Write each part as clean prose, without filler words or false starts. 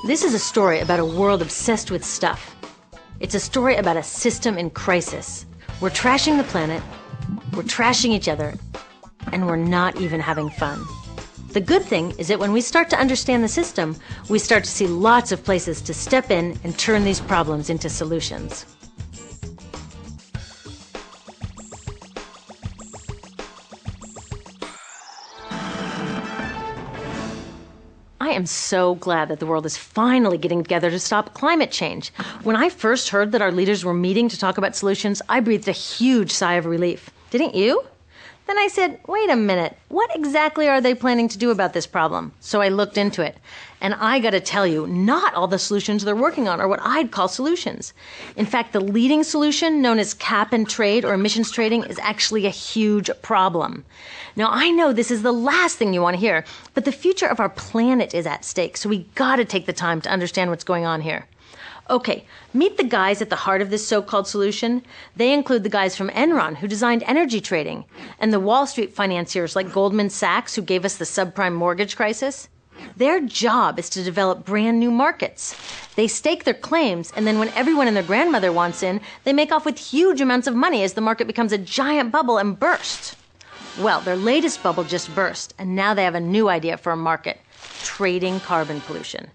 This is a story about a world obsessed with stuff. It's a story about a system in crisis. We're trashing the planet, we're trashing each other, and we're not even having fun. The good thing is that when we start to understand the system, we start to see lots of places to step in and turn these problems into solutions. I am so glad that the world is finally getting together to stop climate change. When I first heard that our leaders were meeting to talk about solutions, I breathed a huge sigh of relief. Didn't you? Then I said, wait a minute, what exactly are they planning to do about this problem? So I looked into it. And I gotta tell you, not all the solutions they're working on are what I'd call solutions. In fact, the leading solution, known as Cap&Trade or emissions trading, is actually a huge problem. Now, I know this is the last thing you want to hear, but the future of our planet is at stake, so we gotta take the time to understand what's going on here. Okay, meet the guys at the heart of this so-called solution. They include the guys from Enron, who designed energy trading, and the Wall Street financiers like Goldman Sachs, who gave us the subprime mortgage crisis. Their job is to develop brand new markets. They stake their claims, and then when everyone and their grandmother wants in, they make off with huge amounts of money as the market becomes a giant bubble and bursts. Well, their latest bubble just burst, and now they have a new idea for a market: trading carbon pollution.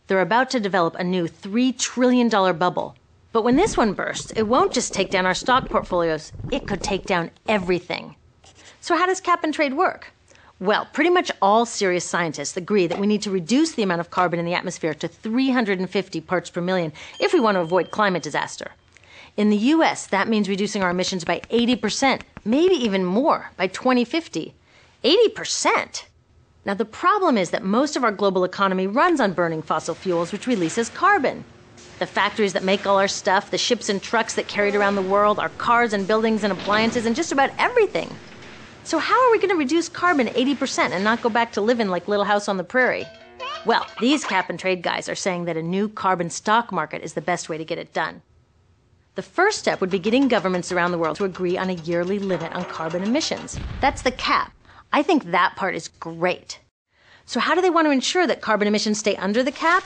They're about to develop a new $3 trillion bubble. But when this one bursts, it won't just take down our stock portfolios. It could take down everything. So how does Cap&Trade work? Well, pretty much all serious scientists agree that we need to reduce the amount of carbon in the atmosphere to 350 parts per million if we want to avoid climate disaster. In the US, that means reducing our emissions by 80%, maybe even more, by 2050. 80%! Now, the problem is that most of our global economy runs on burning fossil fuels, which releases carbon. The factories that make all our stuff, the ships and trucks that carry it around the world, our cars and buildings and appliances, and just about everything. So how are we going to reduce carbon 80% and not go back to living like Little House on the Prairie? Well, these Cap&Trade guys are saying that a new carbon stock market is the best way to get it done. The first step would be getting governments around the world to agree on a yearly limit on carbon emissions. That's the cap. I think that part is great. So how do they want to ensure that carbon emissions stay under the cap?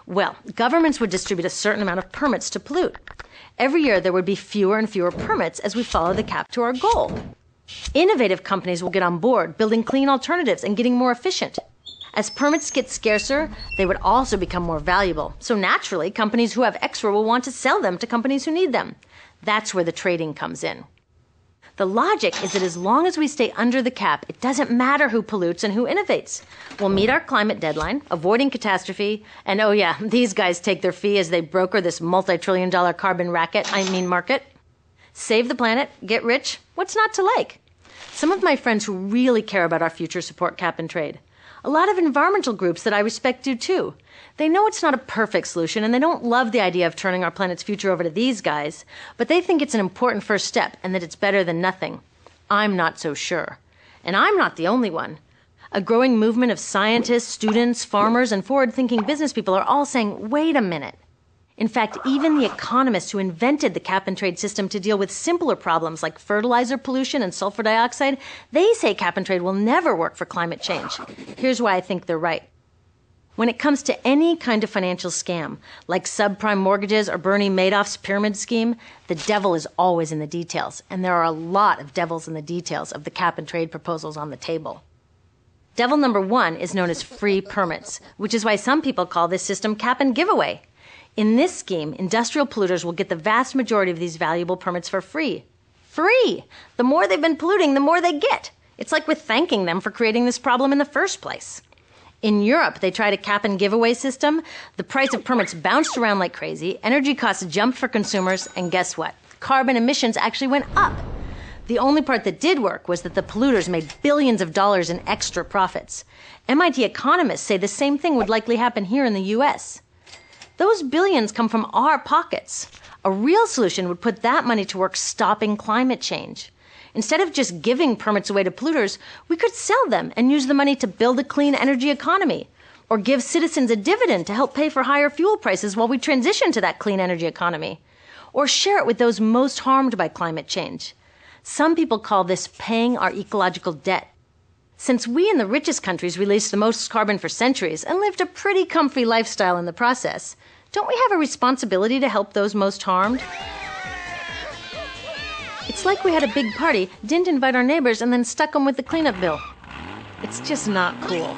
Well, governments would distribute a certain amount of permits to pollute. Every year there would be fewer and fewer permits as we follow the cap to our goal. Innovative companies will get on board, building clean alternatives and getting more efficient. As permits get scarcer, they would also become more valuable. So naturally, companies who have extra will want to sell them to companies who need them. That's where the trading comes in. The logic is that as long as we stay under the cap, it doesn't matter who pollutes and who innovates. We'll meet our climate deadline, avoiding catastrophe, and oh yeah, these guys take their fee as they broker this multi-trillion-dollar carbon market. Save the planet, get rich, what's not to like? Some of my friends who really care about our future support Cap&Trade. A lot of environmental groups that I respect do too. They know it's not a perfect solution, and they don't love the idea of turning our planet's future over to these guys, but they think it's an important first step and that it's better than nothing. I'm not so sure. And I'm not the only one. A growing movement of scientists, students, farmers, and forward-thinking business people are all saying, wait a minute. In fact, even the economists who invented the Cap&Trade system to deal with simpler problems like fertilizer pollution and sulfur dioxide, they say Cap&Trade will never work for climate change. Here's why I think they're right. When it comes to any kind of financial scam, like subprime mortgages or Bernie Madoff's pyramid scheme, the devil is always in the details, and there are a lot of devils in the details of the Cap&Trade proposals on the table. Devil number one is known as free permits, which is why some people call this system cap and giveaway. In this scheme, industrial polluters will get the vast majority of these valuable permits for free. Free! The more they've been polluting, the more they get. It's like we're thanking them for creating this problem in the first place. In Europe, they tried a cap and giveaway system. The price of permits bounced around like crazy, energy costs jumped for consumers, and guess what? Carbon emissions actually went up. The only part that did work was that the polluters made billions of dollars in extra profits. MIT economists say the same thing would likely happen here in the US. Those billions come from our pockets. A real solution would put that money to work stopping climate change. Instead of just giving permits away to polluters, we could sell them and use the money to build a clean energy economy, or give citizens a dividend to help pay for higher fuel prices while we transition to that clean energy economy, or share it with those most harmed by climate change. Some people call this paying our ecological debt. Since we in the richest countries released the most carbon for centuries and lived a pretty comfy lifestyle in the process, don't we have a responsibility to help those most harmed? It's like we had a big party, didn't invite our neighbors, and then stuck them with the cleanup bill. It's just not cool.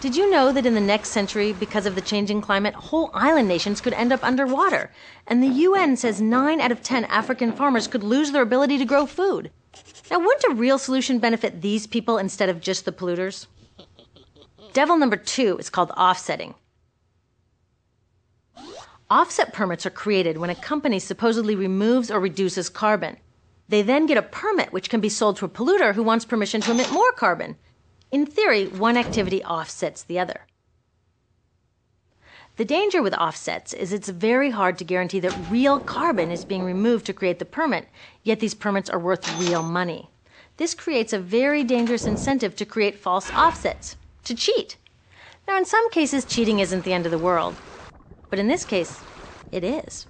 Did you know that in the next century, because of the changing climate, whole island nations could end up underwater? And the UN says 9 out of 10 African farmers could lose their ability to grow food. Now, wouldn't a real solution benefit these people instead of just the polluters? Devil number 2 is called offsetting. Offset permits are created when a company supposedly removes or reduces carbon. They then get a permit which can be sold to a polluter who wants permission to emit more carbon. In theory, one activity offsets the other. The danger with offsets is it's very hard to guarantee that real carbon is being removed to create the permit, yet these permits are worth real money. This creates a very dangerous incentive to create false offsets, to cheat. Now, in some cases, cheating isn't the end of the world. But in this case, it is.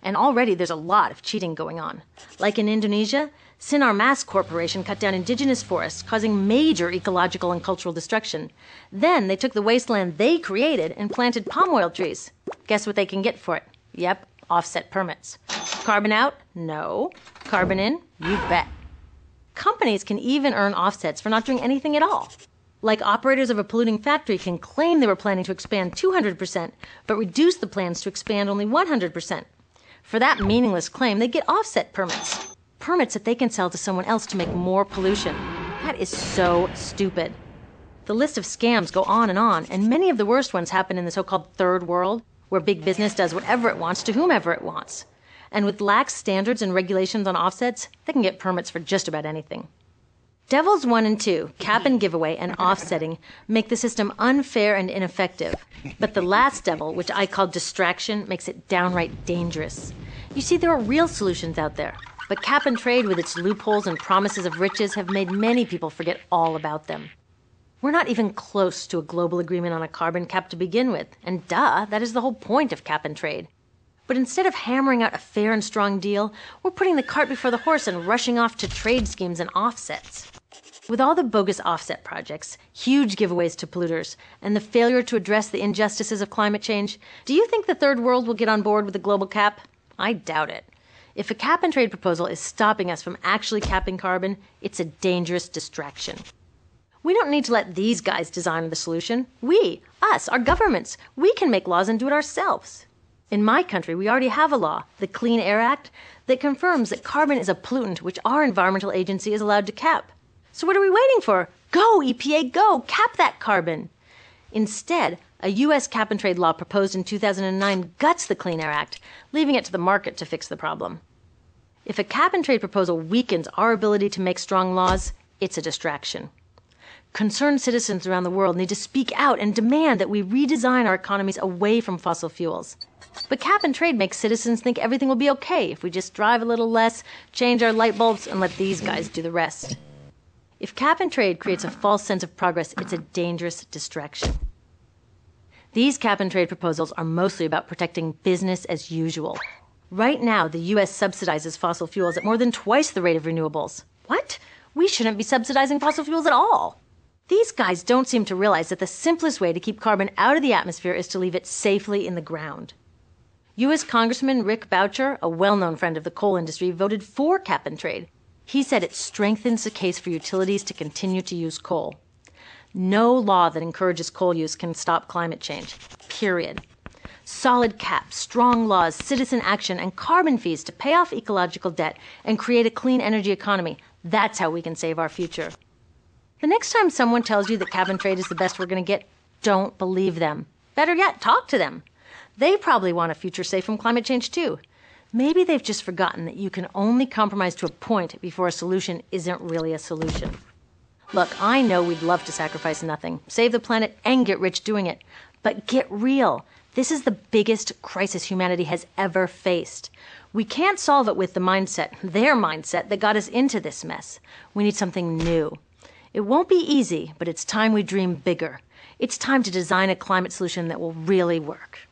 And already there's a lot of cheating going on. Like in Indonesia, Sinar Mas Corporation cut down indigenous forests, causing major ecological and cultural destruction. Then they took the wasteland they created and planted palm oil trees. Guess what they can get for it? Yep, offset permits. Carbon out? No. Carbon in? You bet. Companies can even earn offsets for not doing anything at all. Like operators of a polluting factory can claim they were planning to expand 200%, but reduce the plans to expand only 100%. For that meaningless claim, they get offset permits. Permits that they can sell to someone else to make more pollution. That is so stupid. The list of scams go on, and many of the worst ones happen in the so-called third world, where big business does whatever it wants to whomever it wants. And with lax standards and regulations on offsets, they can get permits for just about anything. Devils 1 and 2, cap and giveaway and offsetting, make the system unfair and ineffective. But the last devil, which I call distraction, makes it downright dangerous. You see, there are real solutions out there. But cap and trade with its loopholes and promises of riches have made many people forget all about them. We're not even close to a global agreement on a carbon cap to begin with. And that is the whole point of cap and trade. But instead of hammering out a fair and strong deal, we're putting the cart before the horse and rushing off to trade schemes and offsets. With all the bogus offset projects, huge giveaways to polluters, and the failure to address the injustices of climate change, do you think the third world will get on board with the global cap? I doubt it. If a cap and trade proposal is stopping us from actually capping carbon, it's a dangerous distraction. We don't need to let these guys design the solution. We, us, our governments, we can make laws and do it ourselves. In my country, we already have a law, the Clean Air Act, that confirms that carbon is a pollutant which our environmental agency is allowed to cap. So what are we waiting for? Go, EPA, go! Cap that carbon! Instead, a U.S. cap-and-trade law proposed in 2009 guts the Clean Air Act, leaving it to the market to fix the problem. If a cap-and-trade proposal weakens our ability to make strong laws, it's a distraction. Concerned citizens around the world need to speak out and demand that we redesign our economies away from fossil fuels. But cap-and-trade makes citizens think everything will be okay if we just drive a little less, change our light bulbs, and let these guys do the rest. If cap and trade creates a false sense of progress, it's a dangerous distraction. These cap and trade proposals are mostly about protecting business as usual. Right now, the U.S. subsidizes fossil fuels at more than twice the rate of renewables. What? We shouldn't be subsidizing fossil fuels at all. These guys don't seem to realize that the simplest way to keep carbon out of the atmosphere is to leave it safely in the ground. U.S. Congressman Rick Boucher, a well-known friend of the coal industry, voted for cap and trade. He said it strengthens the case for utilities to continue to use coal. No law that encourages coal use can stop climate change. Period. Solid caps, strong laws, citizen action, and carbon fees to pay off ecological debt and create a clean energy economy. That's how we can save our future. The next time someone tells you that cap and trade is the best we're going to get, don't believe them. Better yet, talk to them. They probably want a future safe from climate change too. Maybe they've just forgotten that you can only compromise to a point before a solution isn't really a solution. Look, I know we'd love to sacrifice nothing, save the planet, and get rich doing it. But get real. This is the biggest crisis humanity has ever faced. We can't solve it with the mindset, their mindset, that got us into this mess. We need something new. It won't be easy, but it's time we dream bigger. It's time to design a climate solution that will really work.